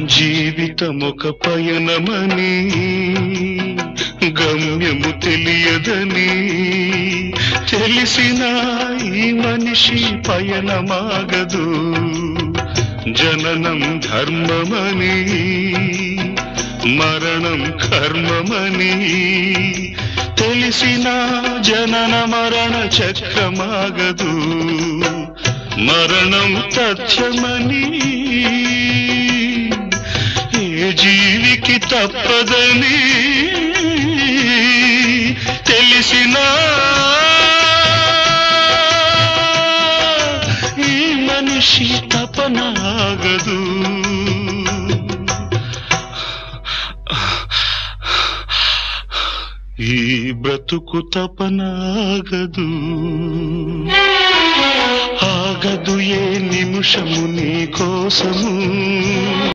జీవితమొక పయనమని గమ్యము తెలియదని తెలిసిన ఈ మనిషి పయనమాగదు. జననం ధర్మమని మరణం కర్మమని తెలిసిన జనన మరణ చక్రమాగదు. మరణం తథ్యమని ఏ జీవికి తప్పదని తెలిసిన ఈ మనిషి తపనాగదు. ఈ బ్రతుకు తపనాగదు. ఆగదు ఏ నిమిషము నీ కోసము.